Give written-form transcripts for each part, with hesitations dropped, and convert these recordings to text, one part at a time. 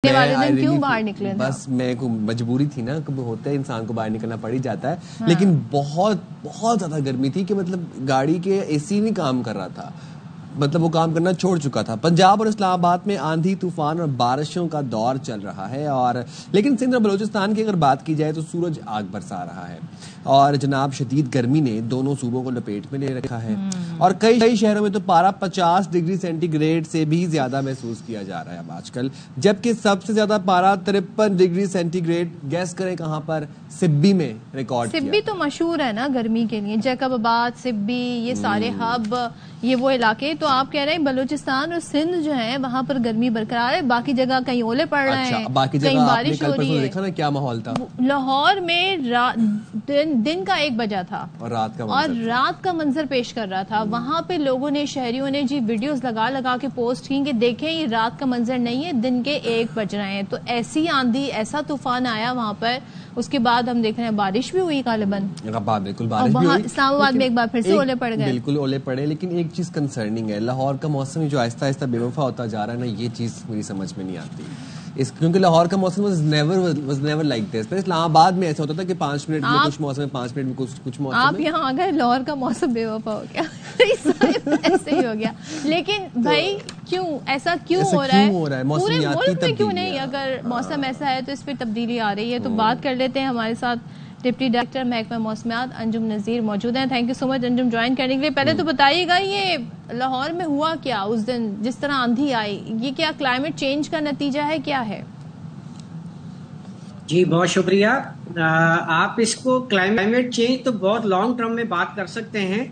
کیوں باہر نکلے؟ بس میں کو مجبوری تھی نا، کبھی ہوتا ہے انسان کو باہر نکلنا پڑ ہی جاتا ہے، لیکن بہت بہت زیادہ گرمی تھی کہ مطلب گاڑی کے اے سی نہیں کام کر رہا تھا، مطلب وہ کام کرنا چھوڑ چکا تھا۔ پنجاب اور اسلام آباد میں آندھی طوفان اور بارشوں کا دور چل رہا ہے، اور لیکن سندھ اور بلوچستان کی اگر بات کی جائے تو سورج آگ برسا رہا ہے، اور جناب شدید گرمی نے دونوں صوبوں کو لپیٹ میں لے رکھا ہے، اور کئی شہروں میں تو پارا 50 ڈگری سینٹی گریڈ سے بھی زیادہ محسوس کیا جا رہا ہے اب آج کل، جبکہ سب سے زیادہ پارا 53 ڈگری سینٹی گریڈ گیس کریں کہاں پر؟ سبی میں ریکارڈ کیا۔ سبی تو مشہور ہے نا گرمی کے لیے، جیکب آباد، سبی، یہ سارے ہب، یہ وہ علاقے۔ تو آپ کہہ رہے ہیں بلوچستان اور سندھ جو ہے وہاں پر گرمی برقرار ہے، باقی جگہ کہیں اولے پڑ رہے ہیں، کہیں بارش ہو رہی ہے۔ دیکھا نا کیا ماحول تھا لاہور میں دن کا 1 بجا تھا اور رات کا منظر پیش کر رہا تھا، وہاں پہ لوگوں نے، شہریوں نے جی ویڈیوز لگا کے پوسٹ کی کہ دیکھیں یہ رات کا منظر نہیں ہے، دن کے 1 بج رہے ہیں۔ تو ایسی آندھی، ایسا طوفان آیا وہاں پر، اس کے بعد ہم دیکھ رہے ہیں بارش بھی ہوئی غالباً، بالکل بارش بھی ہوئی، اسلام آباد میں ایک بار پھر سے اولے پڑ گئے۔ بالکل اولے پڑے، لیکن ایک چیز کنسرننگ ہے، لاہور کا موسم جو آہستہ آہستہ بے وفا ہوتا جا رہا ہے نا، یہ چیز میری سمجھ میں نہیں آتی، کیونکہ لاہور کا موسم واز نیور لائک دس۔ اسلام آباد میں ایسا ہوتا تھا کہ 5 منٹ میں کچھ موسم ہے، 5 منٹ میں کچھ موسم ہے۔ آپ یہاں آ گئے، لاہور کا موسم بے وفا ہو گیا، ایسے ہی ہو گیا۔ لیکن بھائی کیوں ایسا کیوں ہو رہا ہے؟ پورے ملک میں کیوں نہیں؟ اگر موسم ایسا ہے تو اس پہ تبدیلی آ رہی ہے۔ تو بات کر لیتے ہیں، ہمارے ساتھ ڈپٹی ڈائریکٹر محکمہ موسمیات انجم نذیر موجود ہیں۔ Thank you so much Anjum join کرنے کے لیے۔ پہلے تو بتائیے گا یہ لاہور میں ہوا کیا اس دن جس طرح آندھی آئی؟ یہ کیا کلائمیٹ چینج کا نتیجہ ہے، کیا ہے؟ جی بہت شکریہ۔ آپ اس کو کلائمیٹ چینج تو بہت لانگ ٹرم میں بات کر سکتے ہیں،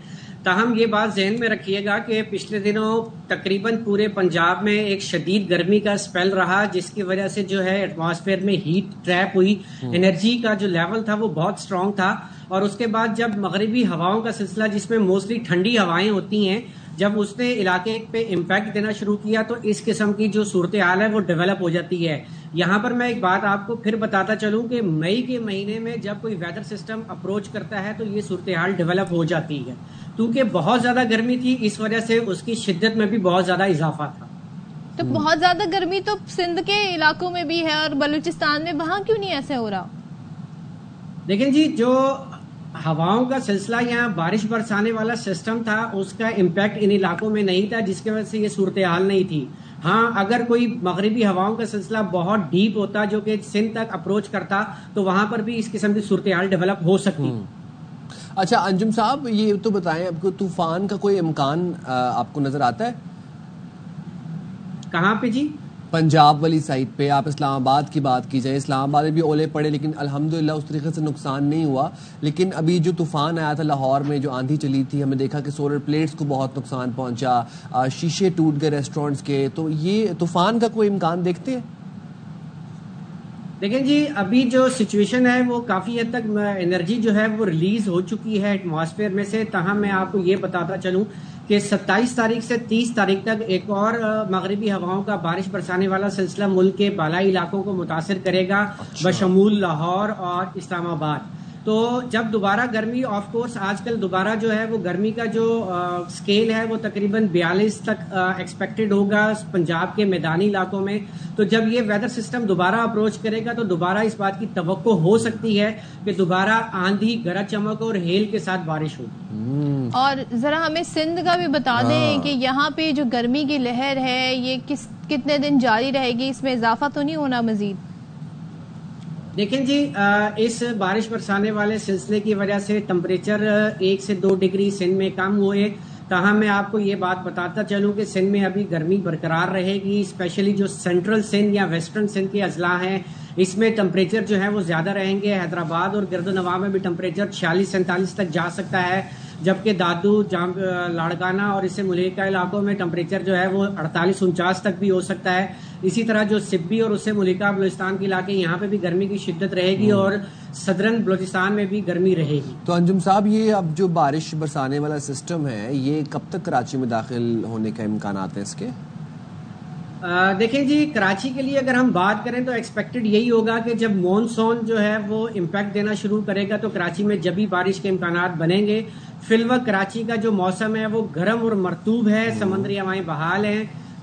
تاہم یہ بات ذہن میں رکھیے گا کہ پچھلے دنوں تقریباً پورے پنجاب میں ایک شدید گرمی کا اسپیل رہا، جس کی وجہ سے جو ہے ایٹماسفیئر میں ہیٹ ٹریپ ہوئی، انرجی کا جو لیول تھا وہ بہت سٹرونگ تھا، اور اس کے بعد جب مغربی ہواؤں کا سلسلہ، جس میں موسٹلی ٹھنڈی ہوائیں ہوتی ہیں، جب اس نے علاقے پہ امپیکٹ دینا شروع کیا تو اس قسم کی جو صورتحال ہے وہ ڈیولپ ہو جاتی ہے۔ یہاں پر میں ایک بات آپ کو پھر بتاتا چلوں کہ مئی کے مہینے میں جب کوئی ویدر سسٹم اپروچ کرتا ہے تو یہ صورتحال ڈیولپ ہو جاتی ہے، کیونکہ بہت زیادہ گرمی تھی، اس وجہ سے اس کی شدت میں بھی بہت زیادہ اضافہ تھا۔ تو بہت زیادہ گرمی تو سندھ کے علاقوں میں بھی ہے اور بلوچستان میں، وہاں کیوں نہیں ایسے ہو رہا؟ لیکن جی جو ہواؤں کا سلسلہ یا بارش برسانے والا سسٹم تھا، اس کا امپیکٹ ان علاقوں میں نہیں تھا، جس کی وجہ سے یہ صورتحال نہیں تھی۔ ہاں اگر کوئی مغربی ہواؤں کا سلسلہ بہت ڈیپ ہوتا جو کہ سندھ تک اپروچ کرتا تو وہاں پر بھی اس قسم کی صورتحال ڈیولپ ہو سکتی۔ اچھا انجم صاحب، یہ تو بتائیں، آپ کو طوفان کا کوئی امکان آپ کو نظر آتا ہے؟ کہاں پہ جی؟ پنجاب والی سائڈ پہ۔ آپ اسلام آباد کی بات کی جائے، اسلام آباد میں بھی اولے پڑے، لیکن الحمدللہ اس طریقے سے نقصان نہیں ہوا، لیکن ابھی جو طوفان آیا تھا لاہور میں، جو آندھی چلی تھی، ہمیں دیکھا کہ سولر پلیٹس کو بہت نقصان پہنچا، شیشے ٹوٹ گئے ریسٹورینٹس کے۔ تو یہ طوفان کا کوئی امکان دیکھتے ہیں؟ لیکن جی ابھی جو سچویشن ہے وہ کافی حد تک انرجی جو ہے وہ ریلیز ہو چکی ہے ایٹماسفیئر میں سے، تاہم میں آپ کو یہ بتاتا چلوں کہ 27 تاریخ سے 30 تاریخ تک ایک اور مغربی ہواؤں کا بارش برسانے والا سلسلہ ملک کے بالائی علاقوں کو متاثر کرے گا، بشمول لاہور اور اسلام آباد۔ تو جب دوبارہ گرمی، آف کورس آج کل دوبارہ جو ہے وہ گرمی کا جو سکیل ہے وہ تقریباً 42 تک ایکسپیکٹڈ ہوگا پنجاب کے میدانی علاقوں میں۔ تو جب یہ ویدر سسٹم دوبارہ اپروچ کرے گا تو دوبارہ اس بات کی توقع ہو سکتی ہے کہ دوبارہ آندھی، گرج چمک اور ہیل کے ساتھ بارش ہوگی۔ اور ذرا ہمیں سندھ کا بھی بتا دیں کہ یہاں پہ جو گرمی کی لہر ہے یہ کتنے دن جاری رہے گی؟ اس میں اضافہ تو نہیں ہونا مزید؟ دیکھیں جی اس بارش برسانے والے سلسلے کی وجہ سے ٹمپریچر 1 سے 2 ڈگری سندھ میں کم ہوئے، تاہم میں آپ کو یہ بات بتاتا چلوں کہ سندھ میں ابھی گرمی برقرار رہے گی، اسپیشلی جو سینٹرل سندھ یا ویسٹرن سندھ کے اضلاع ہیں اس میں ٹمپریچر جو ہے وہ زیادہ رہیں گے۔ حیدرآباد اور گرد و نواح میں بھی ٹمپریچر 46-47 تک جا سکتا ہے، جبکہ دادو، لاڑکانہ اور اس سے ملیکہ علاقوں میں ٹمپریچر جو ہے وہ 48-49 تک بھی ہو سکتا ہے۔ اسی طرح جو سبی اور اس سے ملیکہ بلوچستان کے علاقے، یہاں پہ بھی گرمی کی شدت رہے گی، اور صدرن بلوچستان میں بھی گرمی رہے گی۔ تو انجم صاحب، یہ اب جو بارش برسانے والا سسٹم ہے یہ کب تک کراچی میں داخل ہونے کا امکانات ہیں اس کے؟ دیکھیں جی کراچی کے لیے اگر ہم بات کریں تو ایکسپیکٹڈ یہی ہوگا کہ جب مونسون جو ہے وہ امپیکٹ دینا شروع کرے گا تو کراچی میں جب بھی بارش کے امکانات بنیں گے۔ فی الوقت کراچی کا جو موسم ہے وہ گرم اور مرطوب ہے، سمندری ہوائیں بحال ہیں،